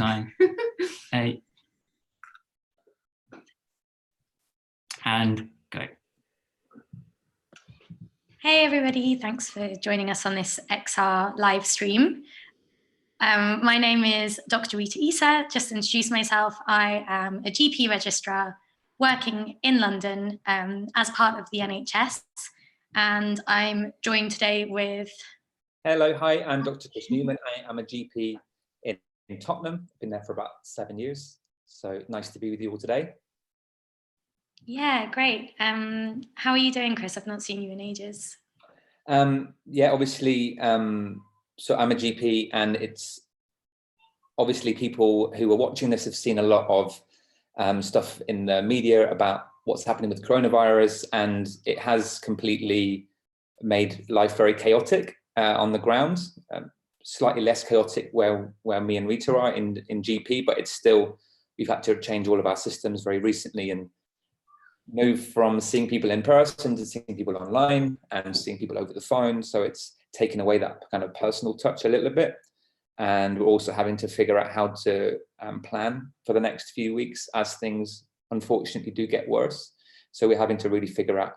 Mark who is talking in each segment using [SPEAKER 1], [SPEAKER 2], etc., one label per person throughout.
[SPEAKER 1] 9, 8, and go.
[SPEAKER 2] Hey everybody, thanks for joining us on this XR live stream. My name is Dr. Rita Issa. Just to introduce myself, I am a GP registrar working in London as part of the NHS, and I'm joined today with...
[SPEAKER 3] Hello, hi, I'm Dr. Chris Newman. I am a GP in Tottenham. I've been there for about 7 years, so nice to be with you all today.
[SPEAKER 2] Yeah, great. How are you doing, Chris? I've not seen you in ages.
[SPEAKER 3] Yeah, obviously, so I'm a GP, and it's obviously people who are watching this have seen a lot of stuff in the media about what's happening with coronavirus, and it has completely made life very chaotic on the ground. Slightly less chaotic where me and Rita are in GP, but it's still, we've had to change all of our systems very recently and move from seeing people in person to seeing people online and seeing people over the phone. So it's taken away that kind of personal touch a little bit. And we're also having to figure out how to plan for the next few weeks as things unfortunately do get worse. So we're having to really figure out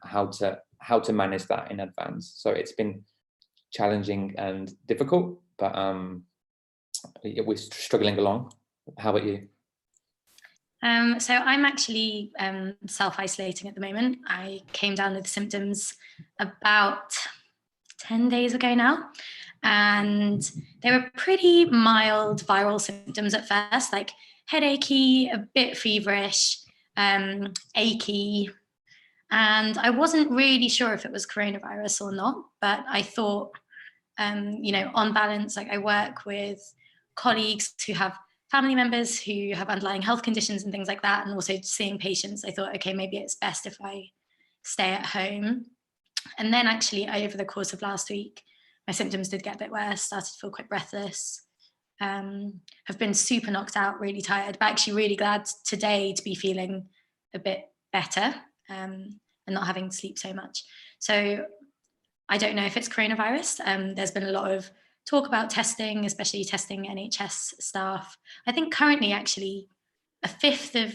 [SPEAKER 3] how to manage that in advance. So it's been challenging and difficult, but we're struggling along. How about you?
[SPEAKER 2] So I'm actually self-isolating at the moment. I came down with symptoms about 10 days ago now, and they were pretty mild viral symptoms at first, like headachy, a bit feverish, achy, and I wasn't really sure if it was coronavirus or not, but I thought, you know, on balance, like I work with colleagues who have family members who have underlying health conditions and things like that, and also seeing patients, I thought, okay, maybe it's best if I stay at home. And then actually over the course of last week, my symptoms did get a bit worse, started to feel quite breathless, have been super knocked out, really tired, but actually really glad today to be feeling a bit better and not having to sleep so much. So I don't know if it's coronavirus. There's been a lot of talk about testing, especially testing NHS staff. I think currently actually a fifth of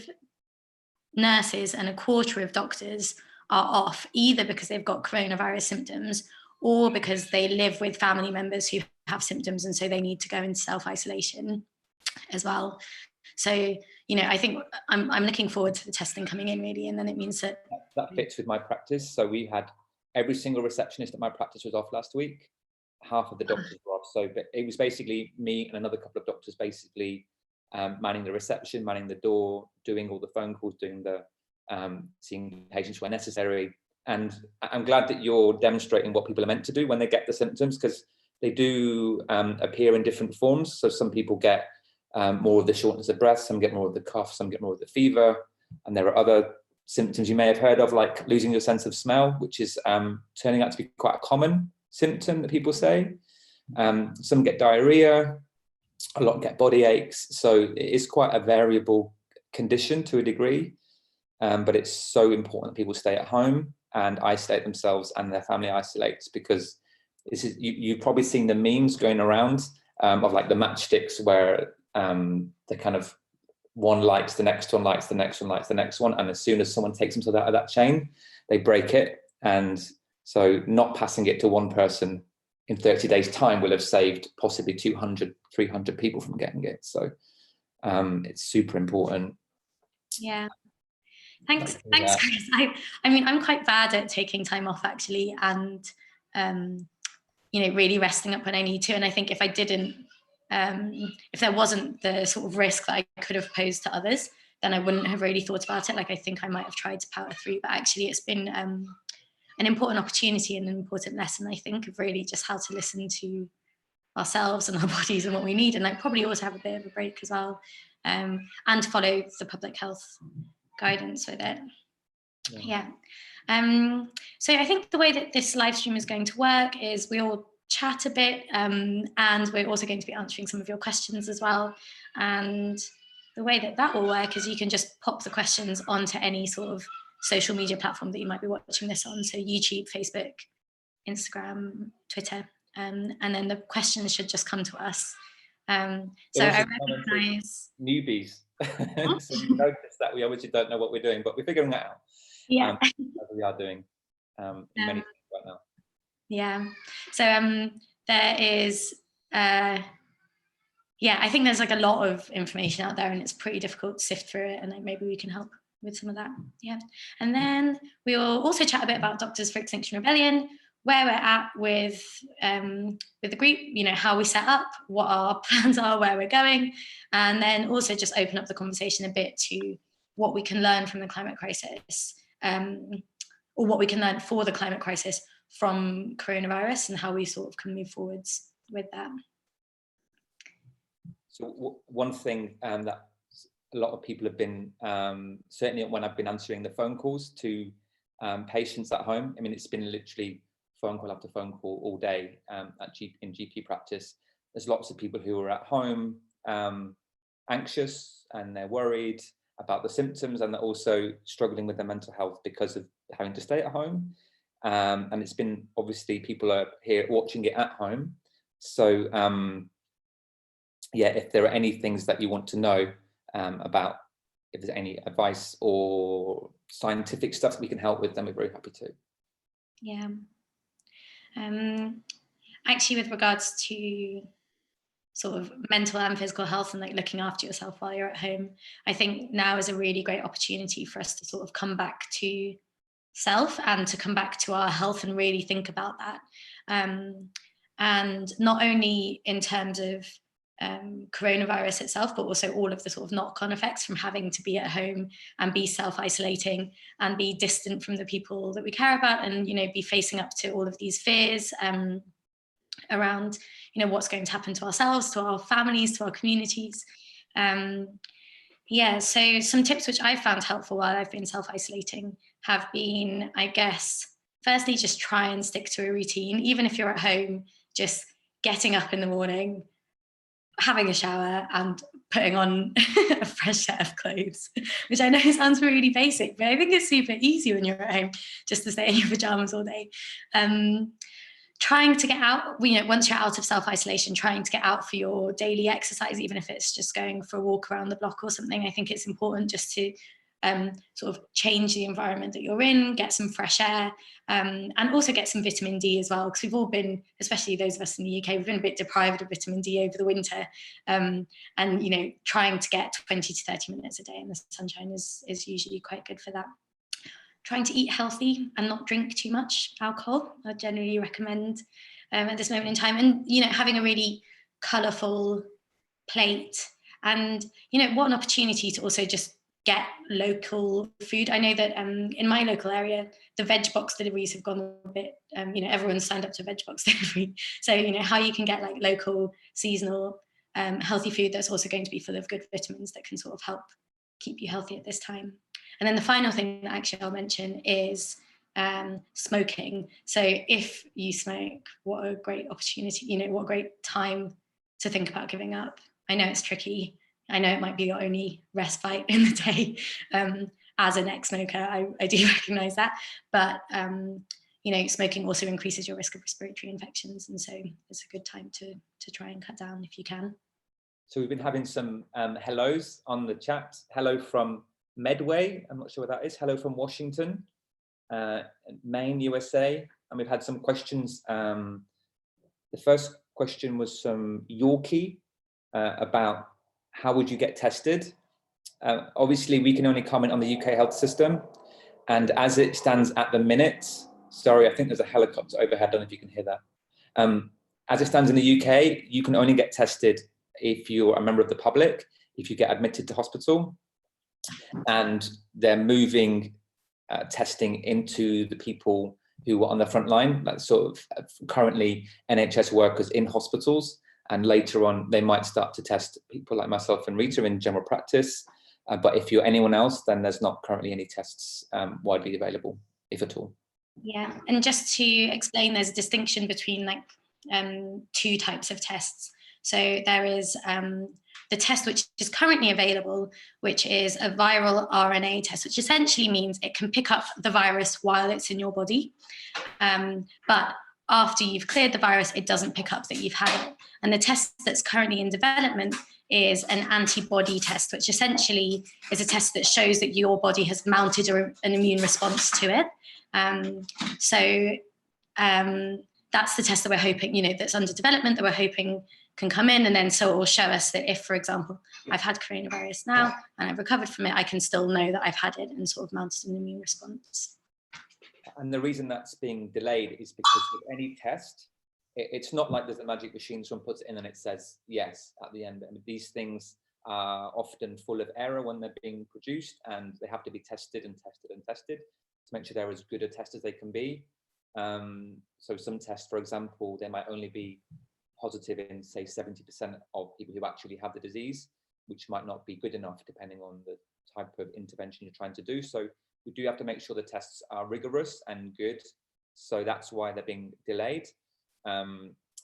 [SPEAKER 2] nurses and a quarter of doctors are off, either because they've got coronavirus symptoms or because they live with family members who have symptoms and so they need to go into self-isolation as well. So, you know, I think I'm looking forward to the testing coming in really, and then it means that...
[SPEAKER 3] That fits with my practice. So we had every single receptionist at my practice was off last week. Half of the doctors were off. So it was basically me and another couple of doctors basically manning the reception, manning the door, doing all the phone calls, doing the seeing patients where necessary. And I'm glad that you're demonstrating what people are meant to do when they get the symptoms, because they do appear in different forms. So some people get more of the shortness of breath, some get more of the cough, some get more of the fever. And there are other symptoms you may have heard of, like losing your sense of smell, which is turning out to be quite a common symptom that people say. Some get diarrhea, a lot get body aches. So it is quite a variable condition to a degree, but it's so important that people stay at home and isolate themselves and their family isolates, because this is, you've probably seen the memes going around of like the matchsticks where the kind of one lights, the next one lights, the next one lights, the next one, and as soon as someone takes them to that chain, they break it. And so not passing it to one person in 30 days time will have saved possibly 200, 300 people from getting it. So it's super important.
[SPEAKER 2] Yeah. Thanks, Chris. I mean, I'm quite bad at taking time off actually, and you know, really resting up when I need to. And I think if I didn't, if there wasn't the sort of risk that I could have posed to others, then I wouldn't have really thought about it. Like I think I might have tried to power through, but actually it's been an important opportunity and an important lesson, I think, of really just how to listen to ourselves and our bodies and what we need, and like probably also have a bit of a break as well, and follow the public health guidance with it. Yeah. So I think the way that this live stream is going to work is we all chat a bit, and we're also going to be answering some of your questions as well. And the way that that will work is you can just pop the questions onto any sort of social media platform that you might be watching this on. So YouTube, Facebook, Instagram, Twitter, and then the questions should just come to us. So I
[SPEAKER 3] also
[SPEAKER 2] recognise
[SPEAKER 3] newbies. So you notice that we obviously don't know what we're doing, but we're figuring that out.
[SPEAKER 2] Yeah.
[SPEAKER 3] As we are doing in many things right now.
[SPEAKER 2] Yeah. So there is, yeah, I think there's like a lot of information out there, and it's pretty difficult to sift through it. And like maybe we can help with some of that. Yeah. And then we will also chat a bit about Doctors for Extinction Rebellion, where we're at with the group, you know, how we set up, what our plans are, where we're going, and then also just open up the conversation a bit to what we can learn from the climate crisis, or what we can learn for the climate crisis from coronavirus, and how we sort of can move forwards with that.
[SPEAKER 3] So one thing that a lot of people have been, certainly when I've been answering the phone calls to patients at home, I mean, it's been literally phone call after phone call all day in GP practice. There's lots of people who are at home anxious, and they're worried about the symptoms, and they're also struggling with their mental health because of having to stay at home. And it's been, obviously, people are here watching it at home. So yeah, if there are any things that you want to know about, if there's any advice or scientific stuff that we can help with, then we're very happy to.
[SPEAKER 2] Yeah. Actually, with regards to sort of mental and physical health and like looking after yourself while you're at home, I think now is a really great opportunity for us to sort of come back to self and to come back to our health and really think about that. And not only in terms of coronavirus itself, but also all of the sort of knock-on effects from having to be at home and be self-isolating and be distant from the people that we care about, and, you know, be facing up to all of these fears around, you know, what's going to happen to ourselves, to our families, to our communities. Yeah, so some tips which I've found helpful while I've been self-isolating have been, I guess, firstly, just try and stick to a routine, even if you're at home, just getting up in the morning, having a shower and putting on a fresh set of clothes, which I know sounds really basic, but I think it's super easy when you're at home just to stay in your pajamas all day. Trying to get out, you know, once you're out of self-isolation, trying to get out for your daily exercise, even if it's just going for a walk around the block or something. I think it's important just to sort of change the environment that you're in, get some fresh air, and also get some vitamin D as well, because we've all been, especially those of us in the UK, we've been a bit deprived of vitamin D over the winter, and, you know, trying to get 20 to 30 minutes a day in the sunshine is usually quite good for that. Trying to eat healthy and not drink too much alcohol, I generally recommend at this moment in time. And, you know, having a really colourful plate, and, you know, what an opportunity to also just get local food. I know that in my local area, the veg box deliveries have gone a bit, you know, everyone's signed up to veg box delivery. So, you know, how you can get like local, seasonal, healthy food that's also going to be full of good vitamins that can sort of help keep you healthy at this time. And then the final thing that actually I'll mention is smoking. So if you smoke, what a great opportunity, you know, what a great time to think about giving up. I know it's tricky. I know it might be your only respite in the day. As an ex-smoker, I do recognise that. But, you know, smoking also increases your risk of respiratory infections. And so it's a good time to try and cut down if you can. So
[SPEAKER 3] we've been having some hellos on the chat. Hello from Medway, I'm not sure what that is. Hello from Washington, Maine, USA. And we've had some questions. The first question was from Yorkie about how would you get tested? Obviously, we can only comment on the UK health system. And as it stands at the minute, sorry, I think there's a helicopter overhead, I don't know if you can hear that. As it stands in the UK, you can only get tested if you're a member of the public, if you get admitted to hospital. And they're moving testing into the people who are on the front line, that's sort of currently NHS workers in hospitals. And later on, they might start to test people like myself and Rita in general practice. But if you're anyone else, then there's not currently any tests widely available, if at all. Yeah, and just to explain, there's a distinction between like two types of tests. So there is the test which is currently available, which is a viral RNA test, which essentially means it can pick up the virus while it's in your body. But
[SPEAKER 2] after you've cleared the virus, it doesn't pick up that you've had it. And the test that's currently in development is an antibody test, which essentially is a test that shows that your body has mounted an immune response to it. That's the test that we're hoping, that's under development, that we're hoping can come in. And then so it will show us that if, for example, I've had coronavirus now and I've recovered from it, I can still know that I've had it and sort of mounted an immune response.
[SPEAKER 3] And the reason that's being delayed is because with any test, it's not like there's a magic machine, someone puts it in and it says yes at the end. I mean, these things are often full of error when they're being produced, and they have to be tested and tested and tested to make sure they're as good a test as they can be. So some tests, for example, they might only be positive in, say, 70% of people who actually have the disease, which might not be good enough depending on the type of intervention you're trying to do. So we do have to make sure the tests are rigorous and good. So that's why they're being delayed.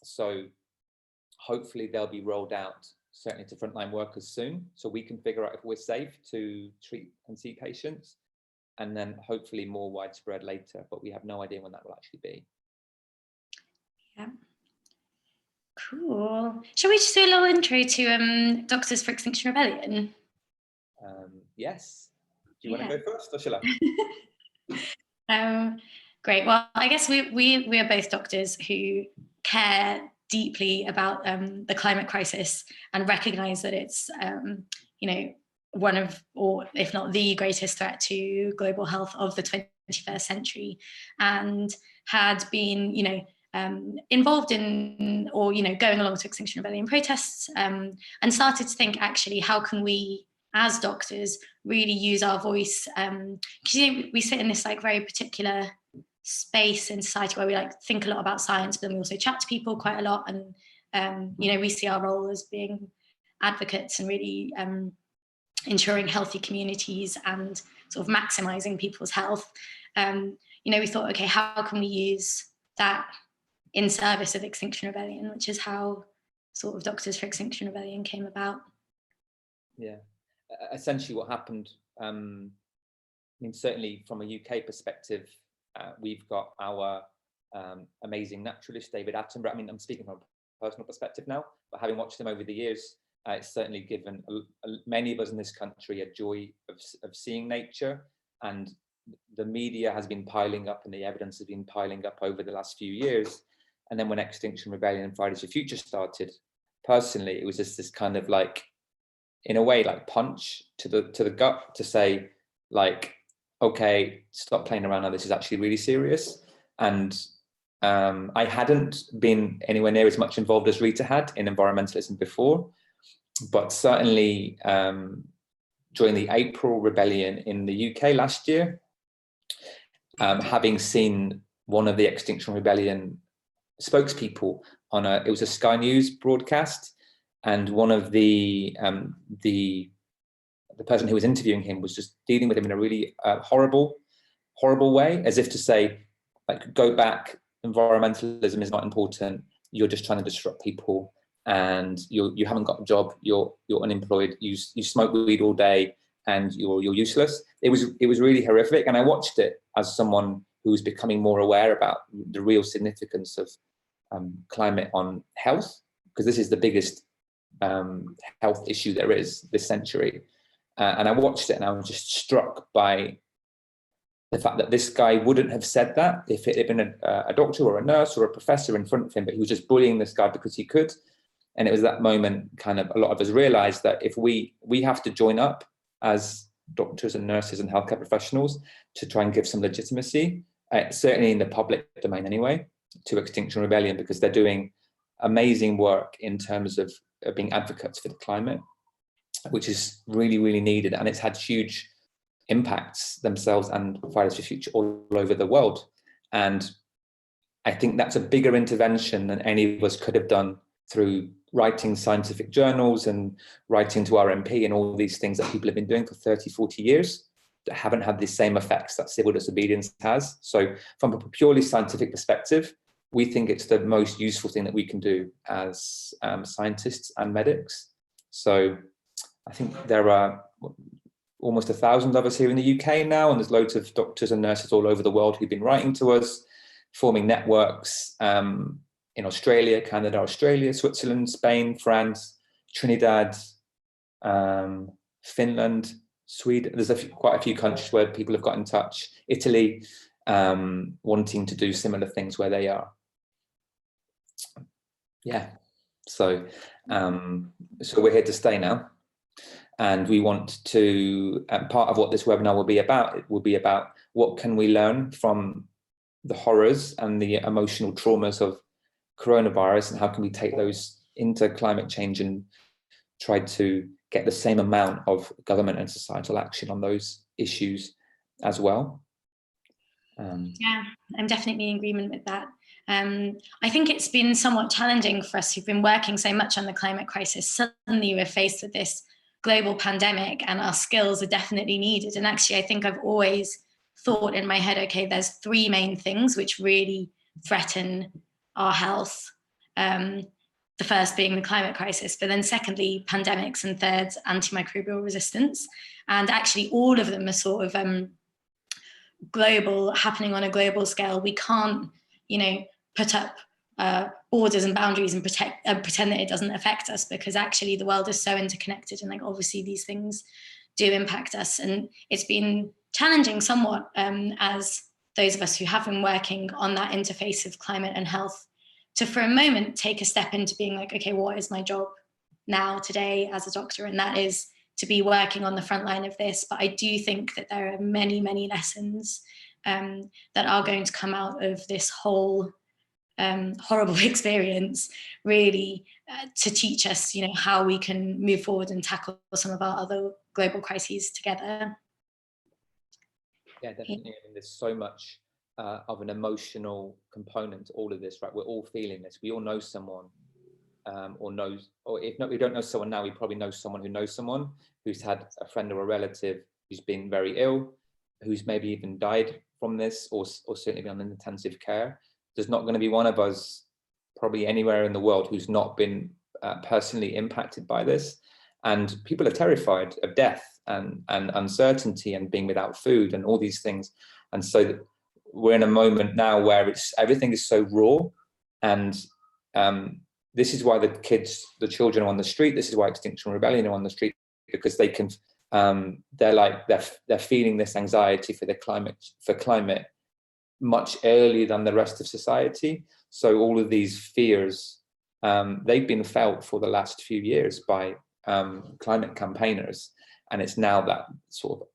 [SPEAKER 3] So hopefully they'll be rolled out certainly to frontline workers soon, so we can figure out if we're safe to treat and see patients, and then hopefully more widespread later, but we have no idea when that will actually be.
[SPEAKER 2] Yeah. Cool. Shall we just do a little intro to Doctors for Extinction Rebellion?
[SPEAKER 3] Yes. Do you want to go first, or shall
[SPEAKER 2] I? Great. Well, I guess we are both doctors who care deeply about the climate crisis and recognise that it's one of, or if not the greatest threat to global health of the 21st century, and had been involved in, or going along to Extinction Rebellion protests, and started to think, actually, how can we as doctors really use our voice, because we sit in this very particular space in society where we think a lot about science, but then we also chat to people quite a lot, and we see our role as being advocates and really ensuring healthy communities and sort of maximizing people's health. We thought, okay, how can we use that in service of Extinction Rebellion, which is how sort of Doctors for Extinction Rebellion came about.
[SPEAKER 3] Yeah, essentially what happened, certainly from a UK perspective, we've got our amazing naturalist, David Attenborough. I'm speaking from a personal perspective now, but having watched him over the years, it's certainly given many of us in this country a joy of seeing nature, and the media has been piling up and the evidence has been piling up over the last few years. And then when Extinction Rebellion and Fridays for Future started, personally, it was just this kind of in a way, punch to the gut to say, okay, stop playing around now, this is actually really serious. And I hadn't been anywhere near as much involved as Rita had in environmentalism before, but certainly during the April rebellion in the UK last year, having seen one of the Extinction Rebellion spokespeople on it was a Sky News broadcast, and one of the person who was interviewing him was just dealing with him in a really horrible way, as if to say, go back, environmentalism is not important, you're just trying to disrupt people, and you haven't got a job, you're unemployed, you smoke weed all day, and you're useless. It was really horrific, and I watched it as someone who was becoming more aware about the real significance of climate on health, because this is the biggest health issue there is this century. And I watched it and I was just struck by the fact that this guy wouldn't have said that if it had been a doctor or a nurse or a professor in front of him, but he was just bullying this guy because he could. And it was that moment kind of a lot of us realized that if we have to join up as doctors and nurses and healthcare professionals to try and give some legitimacy, certainly in the public domain anyway, to Extinction Rebellion, because they're doing amazing work in terms of being advocates for the climate, which is really, really needed. And it's had huge impacts themselves and Fridays for Future all over the world. And I think that's a bigger intervention than any of us could have done through writing scientific journals and writing to our MP and all these things that people have been doing for 30, 40 years that haven't had the same effects that civil disobedience has. So from a purely scientific perspective, we think it's the most useful thing that we can do as scientists and medics. So I think there are almost 1,000 of us here in the UK now, and there's loads of doctors and nurses all over the world who've been writing to us, forming networks in Australia, Canada, Australia, Switzerland, Spain, France, Trinidad, Finland, Sweden. There's quite a few countries where people have got in touch. Italy, wanting to do similar things where they are. Yeah, so we're here to stay now, and we want to. Part of what this webinar will be about, it will be about what can we learn from the horrors and the emotional traumas of coronavirus, and how can we take those into climate change and try to get the same amount of government and societal action on those issues as well.
[SPEAKER 2] Yeah, I'm definitely in agreement with that. I think it's been somewhat challenging for us who've been working so much on the climate crisis. Suddenly we're faced with this global pandemic and our skills are definitely needed. And actually, I think I've always thought in my head, okay, there's three main things which really threaten our health. The first being the climate crisis, but then secondly, pandemics, and third, antimicrobial resistance. And actually all of them are sort of global, happening on a global scale. We can't, put up borders and boundaries and pretend that it doesn't affect us, because actually the world is so interconnected, and like obviously these things do impact us. And it's been challenging somewhat as those of us who have been working on that interface of climate and health to for a moment take a step into being like, okay, what is my job now today as a doctor? And that is to be working on the front line of this. But I do think that there are many, many lessons that are going to come out of this whole horrible experience, really to teach us, how we can move forward and tackle some of our other global crises together.
[SPEAKER 3] Yeah, definitely. I mean, there's so much of an emotional component to all of this, right? We're all feeling this. We all know someone, or if not, we don't know someone now, we probably know someone who knows someone who's had a friend or a relative who's been very ill, who's maybe even died from this, or certainly been on intensive care. There's not going to be one of us probably anywhere in the world who's not been personally impacted by this. And people are terrified of death and uncertainty and being without food and all these things. And so we're in a moment now where everything is so raw, and this is why the children are on the street. This is why Extinction Rebellion are on the street, because they can, they're feeling this anxiety for climate much earlier than the rest of society. So all of these fears, they've been felt for the last few years by climate campaigners, and it's now that sort of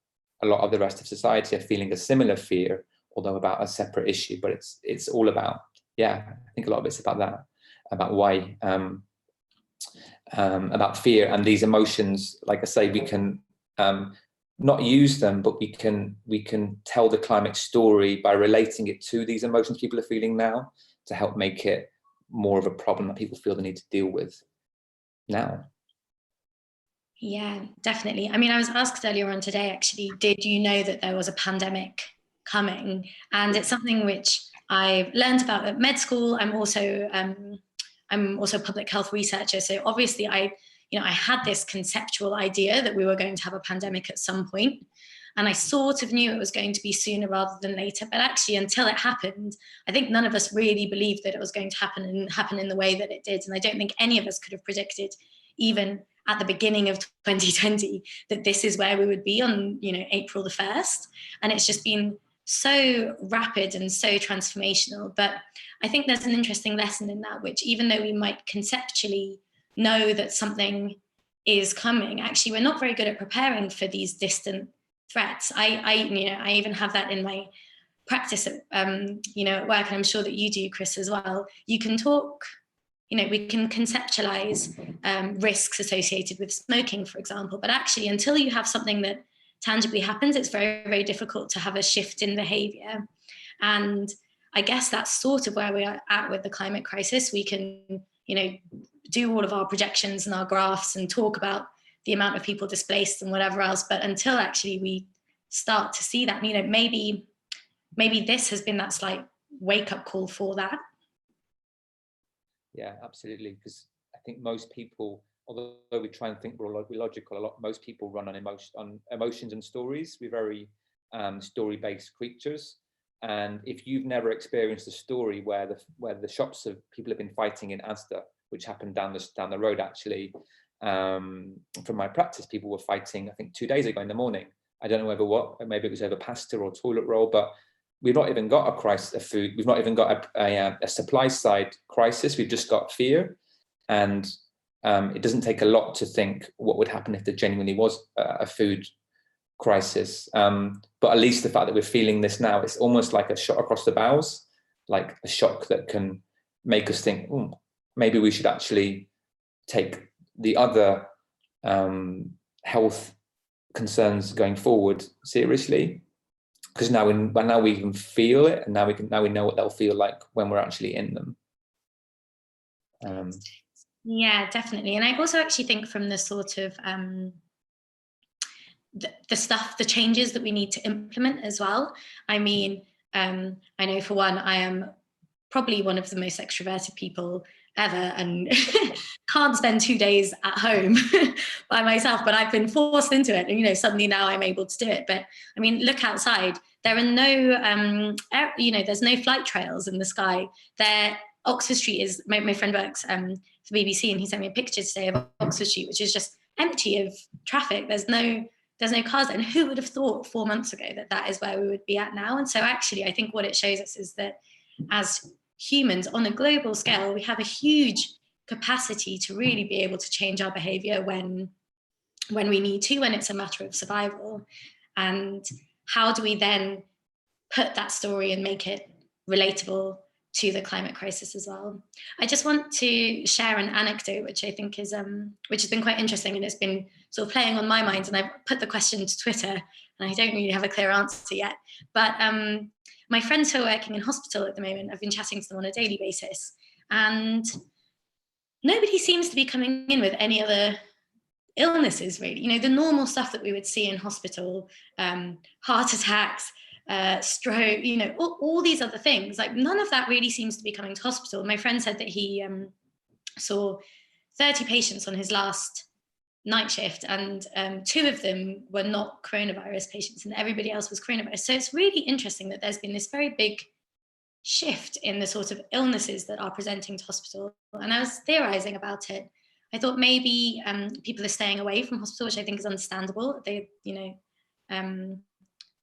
[SPEAKER 3] a lot of the rest of society are feeling a similar fear, although about a separate issue. But it's all about, I think a lot of it's about that, about why, about fear and these emotions. Like I say, we can not use them, but we can tell the climate story by relating it to these emotions people are feeling now, to help make it more of a problem that people feel they need to deal with now.
[SPEAKER 2] Yeah, definitely. I mean, I was asked earlier on today, actually, did you know that there was a pandemic coming? And it's something which I've learned about at med school. I'm also a public health researcher. So obviously I had this conceptual idea that we were going to have a pandemic at some point. And I sort of knew it was going to be sooner rather than later. But actually, until it happened, I think none of us really believed that it was going to happen in the way that it did. And I don't think any of us could have predicted, even at the beginning of 2020, that this is where we would be on, April the 1st. And it's just been so rapid and so transformational. But I think there's an interesting lesson in that, which even though we might conceptually know that something is coming, actually, we're not very good at preparing for these distant threats. I even have that in my practice at, at work, and I'm sure that you do, Chris, as well. You can talk, we can conceptualize risks associated with smoking, for example, but actually until you have something that tangibly happens, it's very, very difficult to have a shift in behavior. And I guess that's sort of where we are at with the climate crisis. We can, do all of our projections and our graphs and talk about the amount of people displaced and whatever else, but until actually we start to see that, maybe this has been that slight wake-up call for that.
[SPEAKER 3] Yeah, absolutely. Because I think most people, although we try and think we're logical, most people run on emotions and stories. We're very story-based creatures, And if you've never experienced a story where the shops of people have been fighting in Asda, which happened down the road actually, from my practice, people were fighting, I think 2 days ago in the morning. I don't know over what, maybe it was over pasta or toilet roll, but we've not even got a crisis of food. We've not even got a supply side crisis. We've just got fear. And it doesn't take a lot to think what would happen if there genuinely was a food crisis. But at least the fact that we're feeling this now, it's almost like a shot across the bows, like a shock that can make us think, maybe we should actually take the other health concerns going forward seriously, because now we can feel it, and now we know what they'll feel like when we're actually in them.
[SPEAKER 2] Yeah, definitely. And I also actually think from the sort of the changes that we need to implement as well. I mean, I know for one, I am probably one of the most extroverted people ever, and can't spend 2 days at home by myself, but I've been forced into it, and you know, suddenly now I'm able to do it. But I mean, look outside, there are no there's no flight trails in the sky there. Oxford Street is, my friend works for BBC, and he sent me a picture today of Oxford Street, which is just empty of traffic. There's no cars, and who would have thought 4 months ago that is where we would be at now? And so actually I think what it shows us is that as humans on a global scale, we have a huge capacity to really be able to change our behavior when we need to, when it's a matter of survival. And how do we then put that story and make it relatable to the climate crisis as well? I just want to share an anecdote, which I think is which has been quite interesting, and it's been sort of playing on my mind, and I've put the question to Twitter, and I don't really have a clear answer yet. But my friends who are working in hospital at the moment, I've been chatting to them on a daily basis, and nobody seems to be coming in with any other illnesses, really. You know, the normal stuff that we would see in hospital, heart attacks, stroke, you know, all these other things, like none of that really seems to be coming to hospital. My friend said that he saw 30 patients on his last night shift, and 2 of them were not coronavirus patients, and everybody else was coronavirus. So it's really interesting that there's been this very big shift in the sort of illnesses that are presenting to hospital. And I was theorizing about it. I thought maybe people are staying away from hospital, which I think is understandable. They, you know,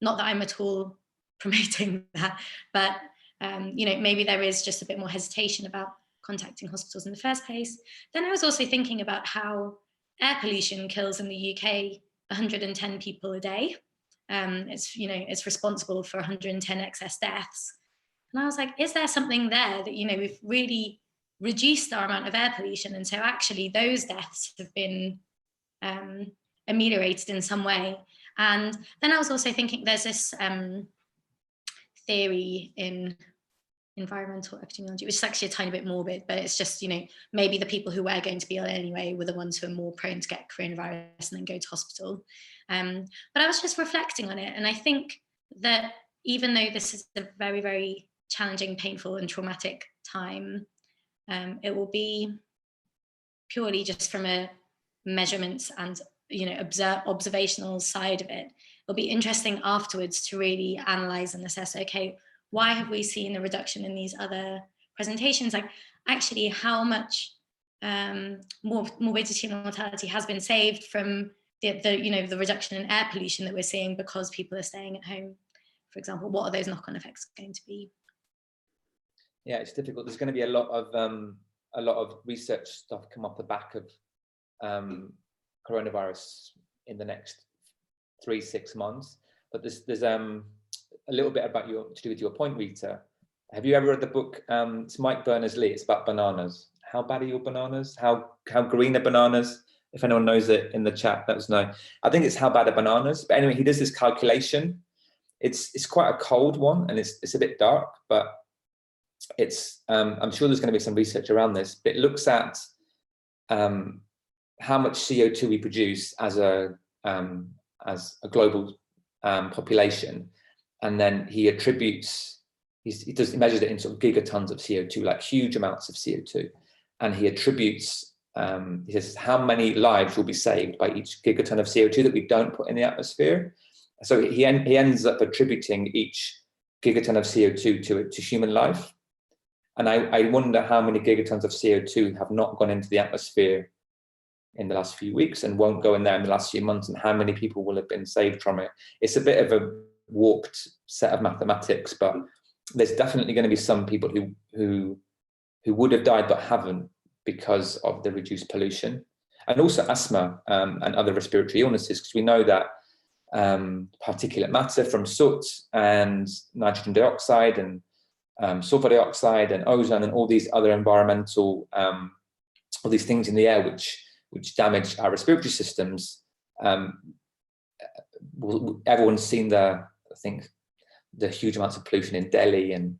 [SPEAKER 2] not that I'm at all promoting that, but you know, maybe there is just a bit more hesitation about contacting hospitals in the first place. Then I was also thinking about how air pollution kills in the UK 110 people a day. It's, you know, it's responsible for 110 excess deaths. And I was like, is there something there that, you know, we've really reduced our amount of air pollution, and so actually those deaths have been ameliorated in some way? And then I was also thinking there's this theory in environmental epidemiology, which is actually a tiny bit morbid, but it's just, you know, maybe the people who were going to be ill anyway were the ones who are more prone to get coronavirus and then go to hospital. But I was just reflecting on it, and I think that even though this is a very, very challenging, painful and traumatic time, it will be purely just from a measurements and, you know, observational side of it. It'll be interesting afterwards to really analyze and assess, okay, why have we seen a reduction in these other presentations? Like, actually, how much morbidity and mortality has been saved from the reduction in air pollution that we're seeing because people are staying at home, for example? What are those knock-on effects going to be?
[SPEAKER 3] Yeah, it's difficult. There's going to be a lot of research stuff come off the back of coronavirus in the next 3-6 months. But there's a little bit about to do with your point, Rita. Have you ever read the book? It's Mike Berners-Lee. It's about bananas. How bad are your bananas? How green are bananas? If anyone knows it in the chat, let us know. I think it's How Bad Are Bananas? But anyway, he does this calculation. It's quite a cold one, and it's a bit dark, but it's I'm sure there's going to be some research around this. But it looks at how much CO2 we produce as a global population, and then he measures it in sort of gigatons of CO2, like huge amounts of CO2, and he attributes. He says how many lives will be saved by each gigaton of CO2 that we don't put in the atmosphere. So he ends up attributing each gigaton of CO2 to human life. And I wonder how many gigatons of CO2 have not gone into the atmosphere in the last few weeks and won't go in there in the last few months, and how many people will have been saved from it. It's a bit of a warped set of mathematics, but there's definitely going to be some people who would have died but haven't because of the reduced pollution, and also asthma and other respiratory illnesses, because we know that particulate matter from soot and nitrogen dioxide and sulfur dioxide and ozone and all these other environmental, all these things in the air which damage our respiratory systems. Everyone's seen I think the huge amounts of pollution in Delhi and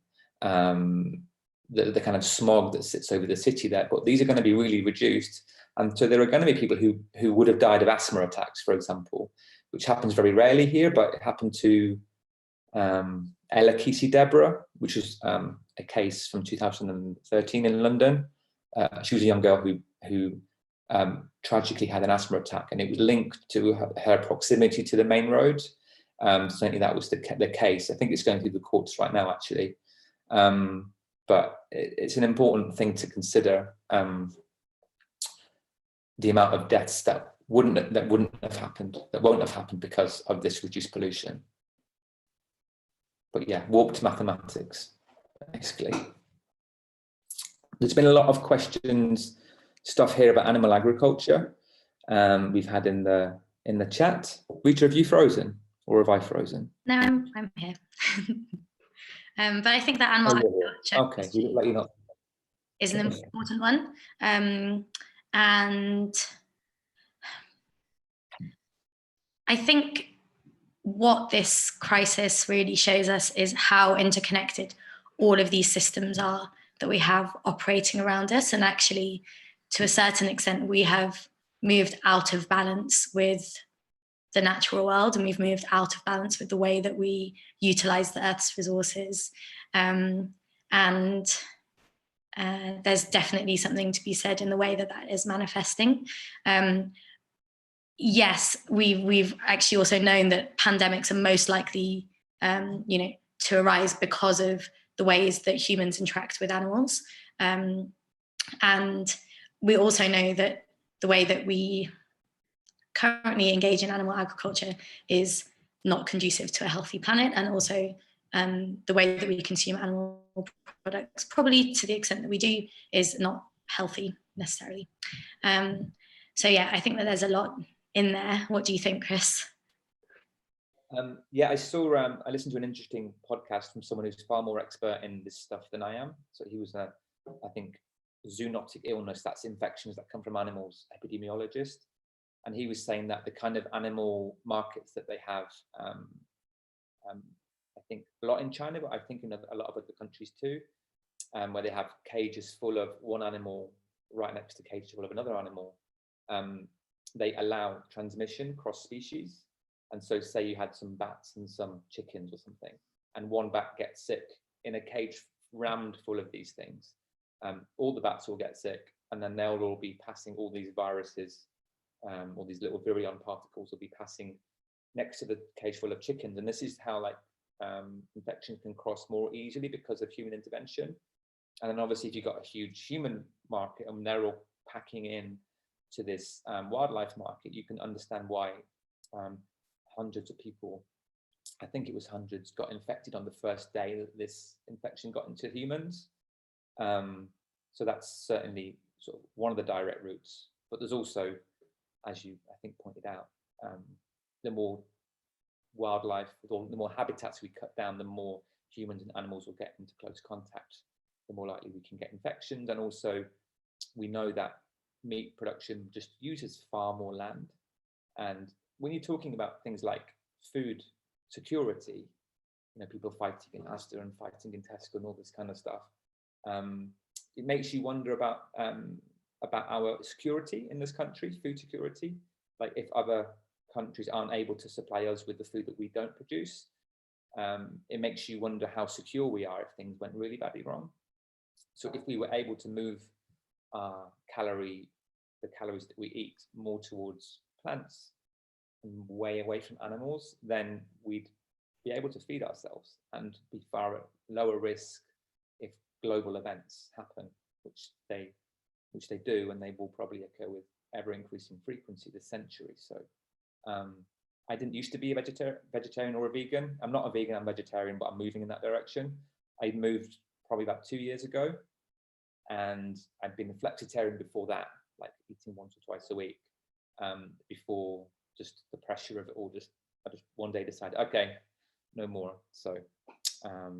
[SPEAKER 3] the kind of smog that sits over the city there, but these are going to be really reduced. And so there are going to be people who would have died of asthma attacks, for example, which happens very rarely here, but it happened to Ella Kesey Deborah, which is a case from 2013 in London. She was a young girl who tragically had an asthma attack, and it was linked to her proximity to the main road. Certainly that was the case. I think it's going through the courts right now, actually. But it's an important thing to consider, the amount of deaths that won't have happened because of this reduced pollution. But yeah, warped mathematics, basically. There's been a lot of stuff here about animal agriculture. We've had in the chat. Rita, have you frozen, or have I frozen?
[SPEAKER 2] No, I'm here. But I think that animal agriculture
[SPEAKER 3] okay, you look like you're not.
[SPEAKER 2] Is an important one. And I think what this crisis really shows us is how interconnected all of these systems are that we have operating around us. And actually, to a certain extent, we have moved out of balance with the natural world, and we've moved out of balance with the way that we utilize the Earth's resources. There's definitely something to be said in the way that is manifesting. Yes, we've actually also known that pandemics are most likely, to arise because of the ways that humans interact with animals. And we also know that the way that we currently engage in animal agriculture is not conducive to a healthy planet, and also the way that we consume animal products, probably to the extent that we do, is not healthy necessarily. So yeah, I think that there's a lot in there. What do you think, Chris?
[SPEAKER 3] Yeah, I listened to an interesting podcast from someone who's far more expert in this stuff than I am. So he was I think zoonotic illness, that's infections that come from animals, epidemiologist. And he was saying that the kind of animal markets that they have, I think a lot in China, but I think in a lot of other countries too, where they have cages full of one animal right next to cages full of another animal, they allow transmission cross species. And so say you had some bats and some chickens or something, and one bat gets sick in a cage rammed full of these things. All the bats will get sick, and then they'll all be passing all these viruses, all these little virion particles will be passing next to the cage full of chickens. And this is how infection can cross more easily because of human intervention. And then obviously if you've got a huge human market and they're all packing in to this wildlife market, you can understand why hundreds of people, I think it was hundreds, got infected on the first day that this infection got into humans. So that's certainly sort of one of the direct routes. But there's also, as you I think pointed out, the more wildlife, the more habitats we cut down, the more humans and animals will get into close contact, the more likely we can get infections. And also we know that meat production just uses far more land. And when you're talking about things like food security, people fighting in Asda and fighting in Tesco and all this kind of stuff, it makes you wonder about our security in this country, food security. Like if other countries aren't able to supply us with the food that we don't produce, it makes you wonder how secure we are if things went really badly wrong. So if we were able to move the calories that we eat more towards plants and way away from animals, then we'd be able to feed ourselves and be far at lower risk if global events happen, which they do, and they will probably occur with ever increasing frequency this century. So I didn't used to be a vegetarian or a vegan. I'm not a vegan, I'm vegetarian, but I'm moving in that direction. I moved probably about 2 years ago, and I'd been a flexitarian before that, like eating once or twice a week, before just the pressure of it all. I just one day decided, okay, no more. So how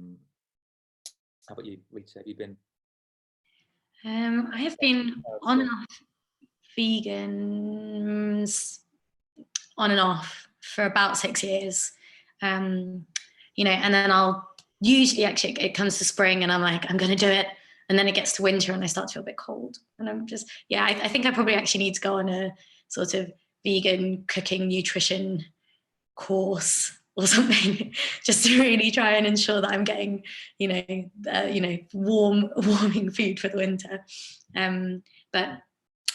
[SPEAKER 3] about you, Rita? Have you been?
[SPEAKER 2] I have been on and off vegans, on and off for about 6 years. You know, and then I'll usually, actually, it comes to spring and I'm like, I'm going to do it. And then it gets to winter and I start to feel a bit cold. And I'm just, yeah, I think I probably actually need to go on a sort of vegan cooking nutrition course or something, just to really try and ensure that I'm getting, warming food for the winter. But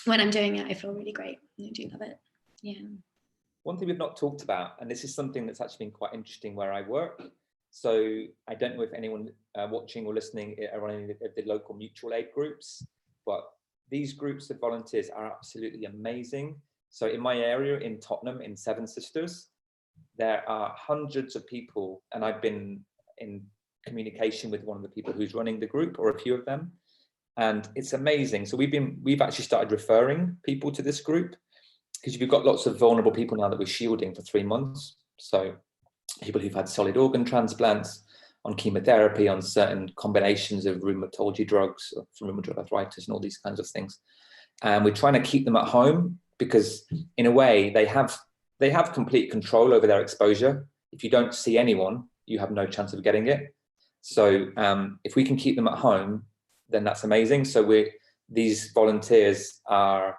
[SPEAKER 2] when I'm doing it, I feel really great. I do love it. Yeah.
[SPEAKER 3] One thing we've not talked about, and this is something that's actually been quite interesting where I work. So I don't know if anyone watching or listening are on any of the local mutual aid groups, but these groups of volunteers are absolutely amazing. So in my area in Tottenham, in Seven Sisters, there are hundreds of people, and I've been in communication with one of the people who's running the group, or a few of them, and it's amazing. So we've actually started referring people to this group, because we've got lots of vulnerable people now that we're shielding for 3 months. So people who've had solid organ transplants, on chemotherapy, on certain combinations of rheumatology drugs, for rheumatoid arthritis and all these kinds of things. And we're trying to keep them at home, because in a way they have complete control over their exposure. If you don't see anyone, you have no chance of getting it. So if we can keep them at home, then that's amazing. So these volunteers are,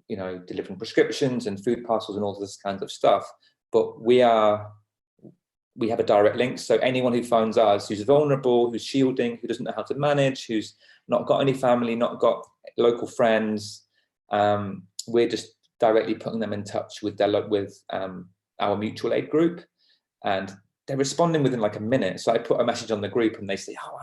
[SPEAKER 3] delivering prescriptions and food parcels and all this kinds of stuff. But we have a direct link. So anyone who phones us, who's vulnerable, who's shielding, who doesn't know how to manage, who's not got any family, not got local friends, we're just directly putting them in touch with our mutual aid group, and they're responding within like a minute. So I put a message on the group and they say, oh,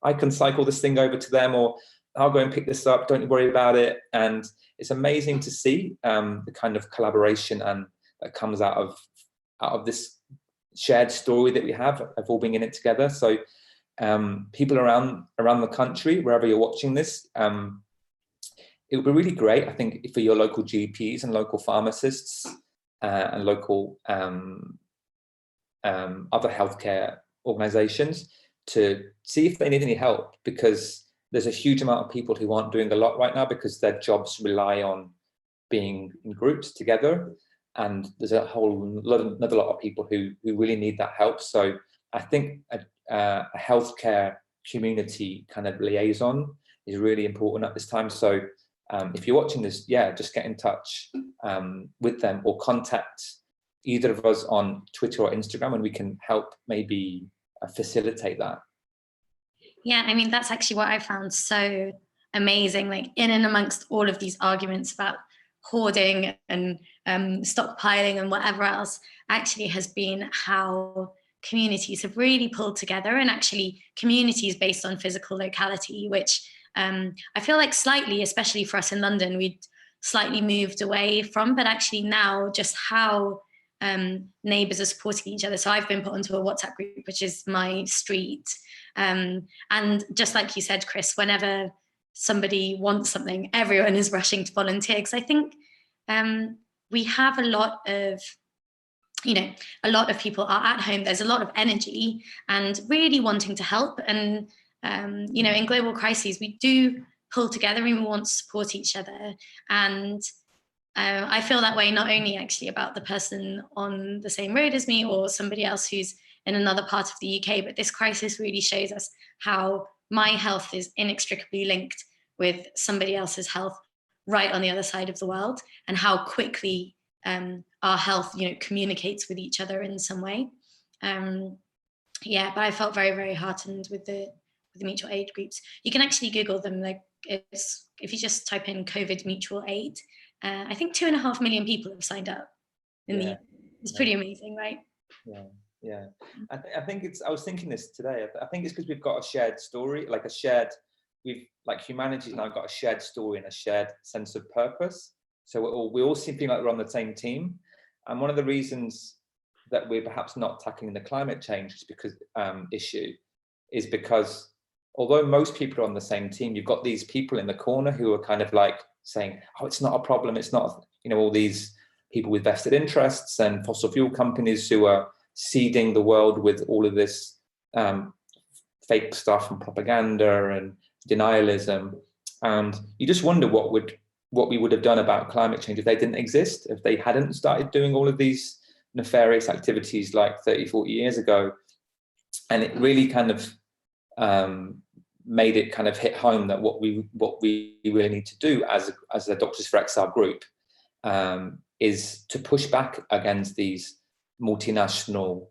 [SPEAKER 3] I can cycle this thing over to them, or I'll go and pick this up, don't worry about it. And it's amazing to see the kind of collaboration and that comes out of this shared story that we have of all being in it together. So people around the country, wherever you're watching this, it would be really great, I think, for your local GPs and local pharmacists and local other healthcare organizations to see if they need any help, because there's a huge amount of people who aren't doing a lot right now because their jobs rely on being in groups together. And there's another lot of people who really need that help. So I think a healthcare community kind of liaison is really important at this time. So if you're watching this, just get in touch with them, or contact either of us on Twitter or Instagram, and we can help maybe facilitate that.
[SPEAKER 2] Yeah, I mean, that's actually what I found so amazing, like in and amongst all of these arguments about hoarding and stockpiling and whatever else, actually has been how communities have really pulled together, and actually communities based on physical locality, which I feel like slightly, especially for us in London, we'd slightly moved away from, but actually now just how neighbours are supporting each other. So I've been put onto a WhatsApp group, which is my street. And just like you said, Chris, whenever somebody wants something, everyone is rushing to volunteer. Because I think we have a lot of people are at home. There's a lot of energy and really wanting to help. And, in global crises, we do pull together and we want to support each other. And I feel that way not only actually about the person on the same road as me or somebody else who's in another part of the UK, but this crisis really shows us how my health is inextricably linked with somebody else's health right on the other side of the world, and how quickly our health, communicates with each other in some way. But I felt very, very heartened with the mutual aid groups. You can actually Google them. Like, if you just type in COVID mutual aid, I think 2.5 million people have signed up. It's pretty amazing, right?
[SPEAKER 3] Yeah. Yeah, I think it's. I was thinking this today. I think it's because we've got a shared story, like a shared. Like humanity's now got a shared story and a shared sense of purpose. So we all seem like we're on the same team. And one of the reasons that we're perhaps not tackling the climate change issue is because although most people are on the same team, you've got these people in the corner who are kind of like saying, "Oh, it's not a problem. It's not." All these people with vested interests and fossil fuel companies who are seeding the world with all of this fake stuff and propaganda and denialism. And you just wonder what we would have done about climate change if they didn't exist, if they hadn't started doing all of these nefarious activities like 30, 40 years ago. And it really kind of made it kind of hit home that what we really need to do as a Doctors for XR group is to push back against these multinational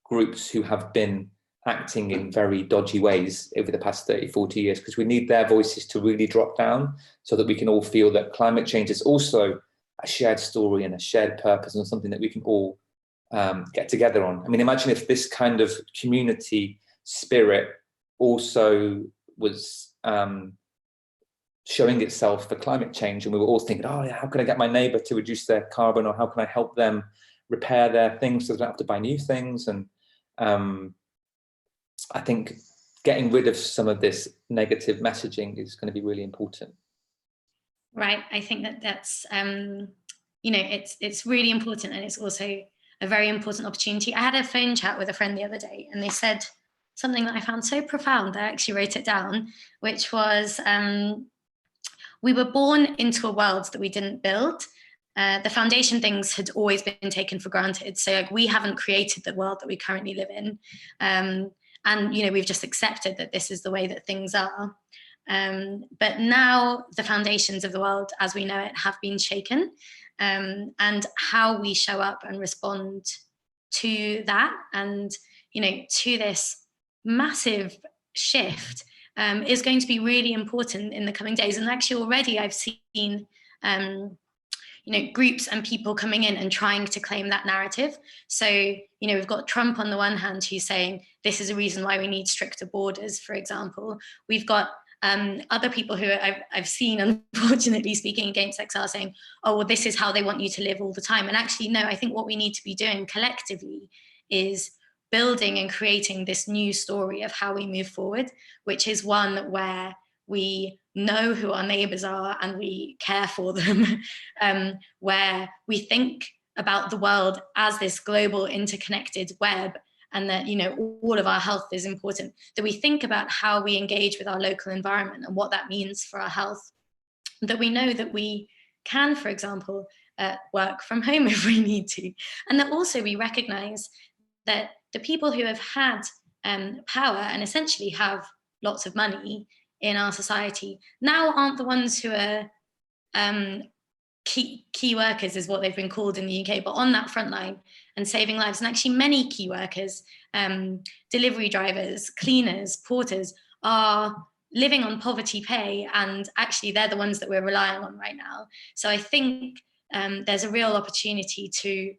[SPEAKER 3] groups who have been acting in very dodgy ways over the past 30, 40 years, because we need their voices to really drop down so that we can all feel that climate change is also a shared story and a shared purpose and something that we can all get together on. I mean, imagine if this kind of community spirit also was showing itself for climate change, and we were all thinking, oh yeah, how can I get my neighbor to reduce their carbon, or how can I help them repair their things so they don't have to buy new things? And I think getting rid of some of this negative messaging is going to be really important.
[SPEAKER 2] Right. I think that's it's really important, and it's also a very important opportunity. I had a phone chat with a friend the other day, and they said something that I found so profound. I actually wrote it down, which was, we were born into a world that we didn't build. The foundation things had always been taken for granted. So like, we haven't created the world that we currently live in. And we've just accepted that this is the way that things are. But now the foundations of the world as we know it have been shaken, and how we show up and respond to that and to this massive shift is going to be really important in the coming days. And actually already I've seen groups and people coming in and trying to claim that narrative. So, we've got Trump on the one hand who's saying this is a reason why we need stricter borders, for example. We've got other people who I've seen, unfortunately, speaking against XR saying, oh, well, this is how they want you to live all the time. And actually, no, I think what we need to be doing collectively is building and creating this new story of how we move forward, which is one where we know who our neighbours are and we care for them, where we think about the world as this global interconnected web, and that all of our health is important, that we think about how we engage with our local environment and what that means for our health, that we know that we can, for example, work from home if we need to, and that also we recognise that the people who have had power and essentially have lots of money in our society now aren't the ones who are key workers, is what they've been called in the UK, but on that front line and saving lives. And actually many key workers, delivery drivers, cleaners, porters, are living on poverty pay, and actually they're the ones that we're relying on right now. So I think there's a real opportunity to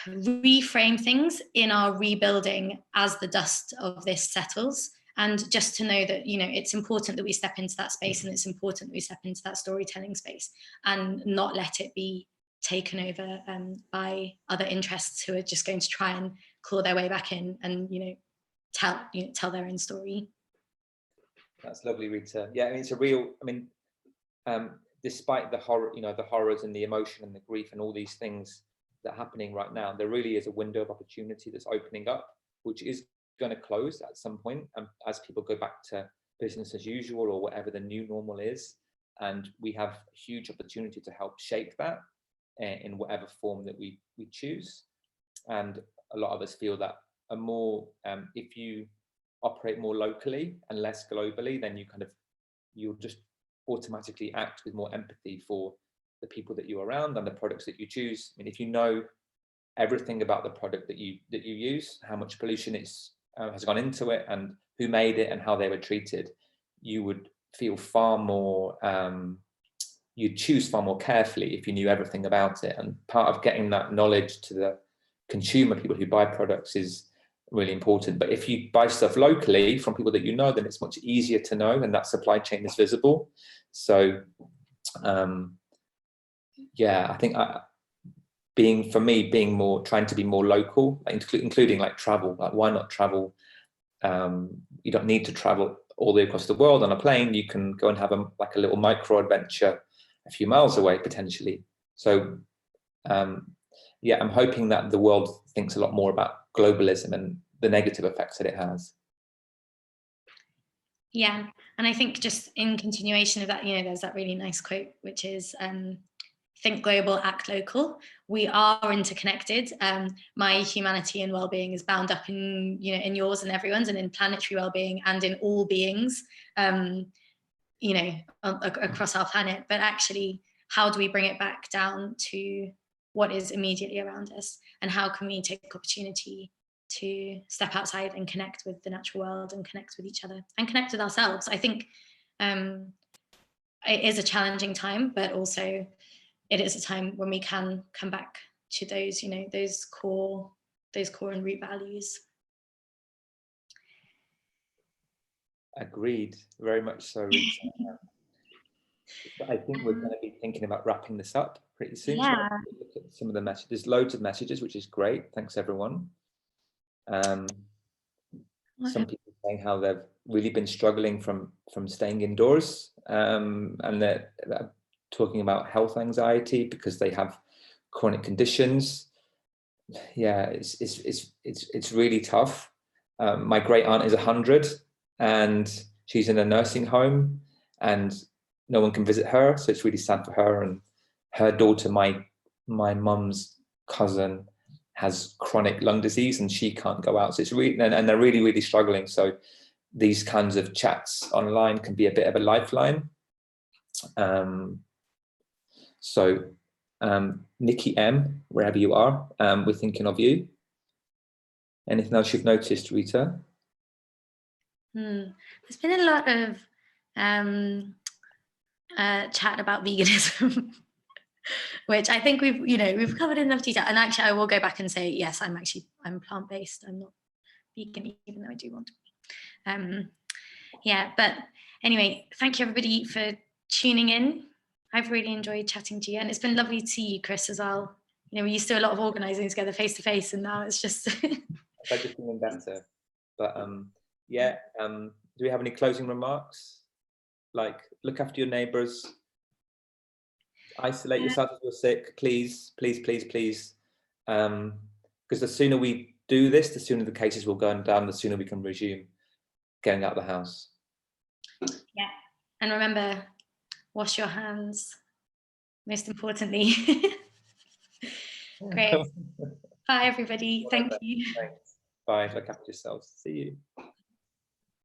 [SPEAKER 2] reframe things in our rebuilding as the dust of this settles, and just to know that it's important that we step into that space, and it's important that we step into that storytelling space and not let it be taken over by other interests who are just going to try and claw their way back in and tell their own story.
[SPEAKER 3] That's lovely, Rita. Yeah, I mean, it's a real, despite the horror, the horrors and the emotion and the grief and all these things that are happening right now, there really is a window of opportunity that's opening up, which is going to close at some point, as people go back to business as usual or whatever the new normal is. And we have a huge opportunity to help shape that in whatever form that we choose. And a lot of us feel that a more, if you operate more locally and less globally, then you'll just automatically act with more empathy for the people that you're around and the products that you choose. I mean, if you know everything about the product that you use, how much pollution has gone into it and who made it and how they were treated, you would feel far more, you'd choose far more carefully if you knew everything about it. And part of getting that knowledge to consumer, people who buy products, is really important. But if you buy stuff locally from people that you know, then it's much easier to know, and that supply chain is visible. So yeah, I think trying to be more local, including like travel. Like, why not travel? You don't need to travel all the way across the world on a plane. You can go and have a little micro adventure a few miles away potentially. So yeah, I'm hoping that the world thinks a lot more about globalism and the negative effects that it has.
[SPEAKER 2] Yeah, and I think just in continuation of that, you know, there's that really nice quote, which is think global, act local. We are interconnected. My humanity and well-being is bound up in, you know, in yours and everyone's, and in planetary well-being and in all beings, you know, across our planet. But actually, how do we bring it back down to what is immediately around us, and how can we take opportunity to step outside and connect with the natural world and connect with each other and connect with ourselves? I think it is a challenging time, but also it is a time when we can come back to those, you know, those core and root values.
[SPEAKER 3] Agreed, very much so, Rita. I think we're going to be thinking about wrapping this up pretty soon.
[SPEAKER 2] Yeah.
[SPEAKER 3] So look at some of the messages. There's loads of messages, which is great. Thanks, everyone. Some people saying how they've really been struggling from staying indoors, and they're talking about health anxiety because they have chronic conditions. Yeah, it's really tough. My great aunt is 100, and she's in a nursing home, and no one can visit her, so it's really sad for her. And her daughter, my mum's cousin, has chronic lung disease, and she can't go out. So it's really, and they're really, really struggling. So these kinds of chats online can be a bit of a lifeline. Nikki M, wherever you are, we're thinking of you. Anything else you've noticed, Rita?
[SPEAKER 2] There's been a lot of chat about veganism, which I think we've covered in enough detail. And actually, I will go back and say, yes, I'm plant-based. I'm not vegan, even though I do want to be. Yeah, but anyway, thank you everybody for tuning in. I've really enjoyed chatting to you, and it's been lovely to see you, Chris, as well. You know, we used to do a lot of organising together face to face, and now it's just
[SPEAKER 3] Like just feeling better. But yeah, do we have any closing remarks? Like, look after your neighbours, isolate yourself if you're sick, please, please, please, please. Because the sooner we do this, the sooner the cases will go down, the sooner we can resume getting out of the house.
[SPEAKER 2] Yeah, and remember, wash your hands, most importantly. Great. Bye, everybody. Thank you.
[SPEAKER 3] Thanks. Bye. Look after yourselves. See you.